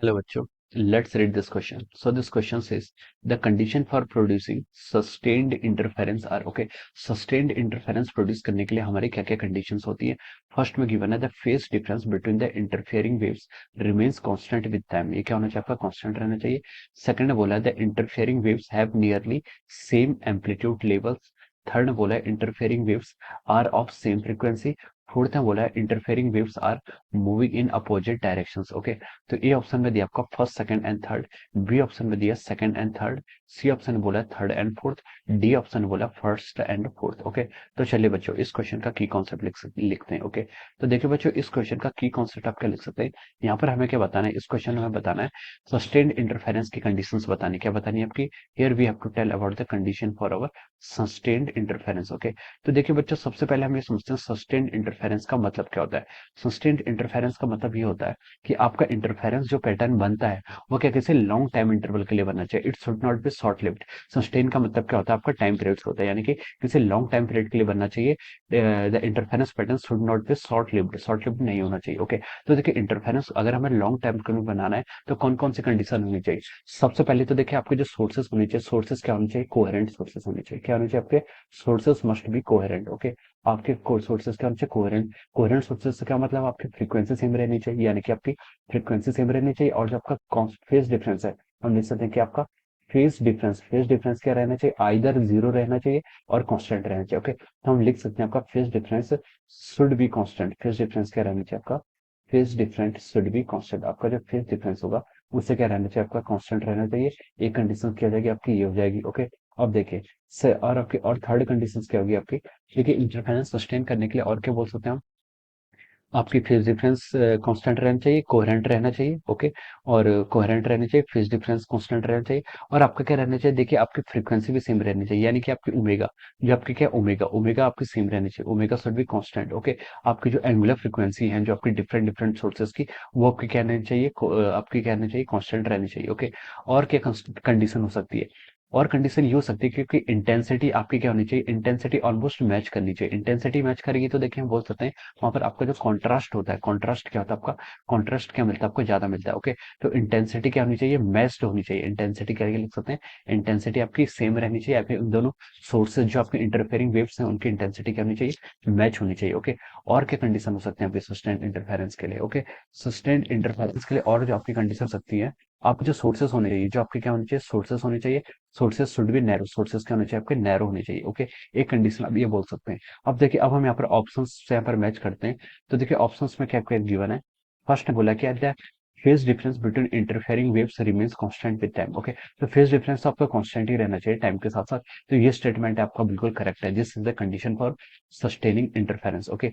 Hello बच्चों, let's read this question. So this question says the condition for producing sustained interference are okay. Sustained interference produce करने के लिए हमारी क्या क्या conditions होती है? फर्स्ट में गिवन है the phase difference between the interfering waves remains constant with time. ये क्या होना चाहिए आपका constant रहना चाहिए. सेकंड ने बोला है the interfering waves have nearly same amplitude levels. Third ने बोला है interfering waves are of same frequency. Fourth में बोला है interfering waves are moving in opposite directions. Okay, तो ए ऑप्शन में दिया आपका first second and third, B option में दिया second and third, C option में बोला third and fourth, D option में बोला फर्स्ट एंड फोर्थ. ओके, तो चलिए बच्चों इस क्वेश्चन का की कॉन्सेप्ट लिखते हैं. ओके, तो देखिए बच्चों इस क्वेश्चन का की कॉन्सेप्ट आप क्या लिख सकते हैं. यहाँ पर हमें क्या बताना है, इस क्वेश्चन में हमें बताना है सस्टेन्ड इंटरफेरेंस की कंडीशंस बतानी. क्या बतानी है आपकी, here we have to tell about the condition for our sustained interference. Okay, तो देखिए बच्चों सबसे पहले हम ये समझते हैं सस्टेन्ड इंटरफेरेंस का मतलब क्या होता है. सस्टेन्ड इंटरफेरेंस का मतलब ये होता है कि आपका इंटरफेरेंस जो पैटर्न बनता है वो क्या किसी लॉन्ग टाइम इंटरवल के लिए बनना चाहिए. It should not be short lived. Sustain का मतलब क्या होता है आपका टाइम पीरियड होता है, यानी कि किसी लॉन्ग टाइम पीरियड के लिए बनना चाहिए. The interference pattern should not be short lived. Short lived नहीं होना चाहिए. ओके, तो देखिए इंटरफेरेंस अगर हमें लॉन्ग टाइम के लिए बनाना है तो कौन कौन सी कंडीशन होनी चाहिए. सबसे पहले तो देखिए आपके जो सोर्सेस होने चाहिए, सोर्सेस क्या होने चाहिए, कोहेरेंट सोर्सेस होने चाहिए. क्या होने चाहिए आपके sources must be coherent. Okay, आपके सोर्सेस क्या होने चाहिए, कोहेरेंट. कोहेरेंट सोर्सेस से क्या मतलब आपकी फ्रीक्वेंसी सेम रहनी चाहिए, यानी कि आपकी फ्रीक्वेंसी सेम रहनी चाहिए. और जो आपका फेज डिफरेंस है हम लिख सकते हैं कि आपका फेज डिफरेंस क्या रहना चाहिए, आइदर जीरो रहना चाहिए और कांस्टेंट रहना चाहिए. ओके, तो हम लिख सकते हैं आपका phase difference should be constant. Phase difference क्या रहना चाहिए आपका, phase difference should be constant. आपका जो फेज डिफरेंस होगा उससे क्या रहना चाहिए, आपका कांस्टेंट रहना चाहिए. एक कंडीशन क्या हो जाएगी आपकी, ये हो जाएगी. ओके, अब देखिए से और आपकी और थर्ड कंडीशन क्या होगी आपकी. देखिए इंटरफेरेंस सस्टेन करने के लिए और क्या बोल सकते हैं हम, आपकी फेज डिफरेंस कांस्टेंट रहना चाहिए, कोहेरेंट रहना चाहिए. ओके, और कोहेरेंट रहना चाहिए, फेज डिफरेंस कांस्टेंट रहना चाहिए. और आपका क्या रहना चाहिए, देखिए आपकी फ्रीक्वेंसी भी सेम रहनी चाहिए, यानी कि आपकी ओमेगा, जो आपकी क्या ओमेगा ओमेगा आपकी सेम रहनी चाहिए. Omega should be constant. Okay, आपकी जो एंगुलर फ्रीक्वेंसी है जो आपकी डिफरेंट डिफरेंट सोर्सेज की, वो आपकी क्या रहनी चाहिए, आपकी क्या रहनी चाहिए, कांस्टेंट रहनी चाहिए. ओके, और क्या कंडीशन हो सकती है, और कंडीशन ये हो सकती है क्योंकि इंटेंसिटी आपकी क्या होनी चाहिए, इंटेंसिटी ऑलमोस्ट मैच करनी चाहिए. इंटेंसिटी मैच करेगी तो देखिए हम बोल सकते हैं वहां पर आपका जो कॉन्ट्रास्ट होता है, कॉन्ट्रास्ट क्या होता है आपका, कॉन्ट्रास्ट क्या मिलता है आपको, ज्यादा मिलता है. ओके, तो इंटेंसिटी क्या होनी चाहिए, मैच्ड होनी चाहिए. इंटेंसिटी क्या लिख सकते हैं, इंटेंसिटी आपकी सेम रहनी चाहिए, या फिर उन दोनों सोर्सेज जो आपके इंटरफेयरिंग वेव्स हैं उनकी इंटेंसिटी क्या होनी चाहिए, मैच होनी चाहिए. ओके, और क्या कंडीशन हो सकते हैं आपके सस्टेन्ड इंटरफेरेंस के लिए. ओके, सस्टेन्ड इंटरफेरेंस के लिए और जो आपकी कंडीशन सकती है, आपके जो सोर्सेस होने चाहिए, जो आपके क्या होने चाहिए, सोर्सेस होने चाहिए. Sources should be narrow. Sources क्या होने चाहिए आपके, नैरो होने चाहिए. ओके, एक कंडीशन आप ये बोल सकते हैं. अब देखिए अब हम यहाँ पर ऑप्शंस से यहाँ पर मैच करते हैं. तो देखिए ऑप्शंस में क्या क्या गिवन है. फर्स्ट ने बोला क्या है, phase difference between interfering waves remains constant with time. Okay, तो फेज डिफरेंस तो आपका कांस्टेंट ही रहना चाहिए टाइम के साथ साथ. तो ये स्टेटमेंट आपका बिल्कुल करेक्ट है. This is the condition for sustaining interference. Okay,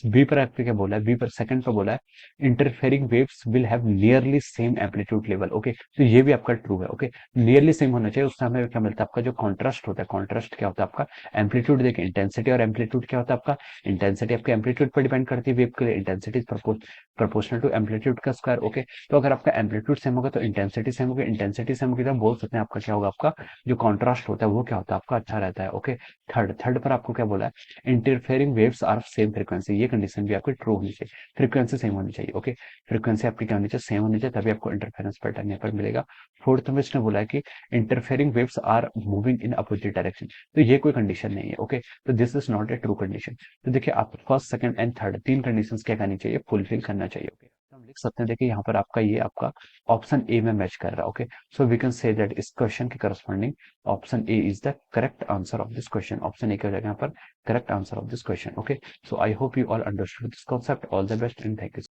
B पर आपने क्या बोला है, बी पर सेकंड पर बोला है interfering waves will have nearly same amplitude level. Okay, तो ये भी आपका ट्रू है. ओके, नियरली सेम होना चाहिए. उससे हमें क्या मिलता है, आपका जो कॉन्ट्रास्ट होता है, कॉन्ट्रास्ट क्या होता है आपका, एम्पलीट्यूड. देखिए इंटेंसिटी और एम्पलीट्यूड क्या होता है आपका, इंटेंसिटी आपके एम्पलीट्यूड पर डिपेंड करती है वेव के लिए, इंटेंसिटी प्रोपोर्शनल टू एम्पलीट्यूड का स्क्वायर. ओके, तो अगर आपका एम्पलीट्यूड सेम होगा तो इंटेंसिटी सेम होगी, इंटेंसिटी सेम होगी तो हम बोल सकते हैं आपका क्या होगा, आपका जो कॉन्ट्रास्ट होता है वो क्या होता है आपका, अच्छा रहता है. ओके, थर्ड थर्ड पर आपको क्या बोला है, interfering waves are same frequency. ये कंडीशन भी आपकी ट्रू होनी चाहिए, फ्रीक्वेंसी सेम होनी चाहिए. ओके, फ्रीक्वेंसी आपकी क्या होनी चाहिए, सेम होनी चाहिए, तभी आपको इंटरफेरेंस पैटर्न यहाँ पर मिलेगा. फोर्थ में इसने बोला है कि interfering waves are moving in opposite direction. तो ये कोई कंडीशन नहीं है. ओके, तो this is not a true condition. तो देखिए आप फर्स्ट सेकंड एंड थर्ड तीन कंडीशंस क्या करनी चाहिए, फुलफिल करना चाहिए. ओके, तो हम लिख सकते हैं, देखिए यहाँ पर आपका ये आपका ऑप्शन ए में मैच कर रहा है. Okay, so we can say that इस क्वेश्चन के corresponding option A is the correct answer of this question. Option A क्या हो जाएगा यहाँ पर, correct answer of this question. Okay, so I hope you all understood this concept. All the best and thank you.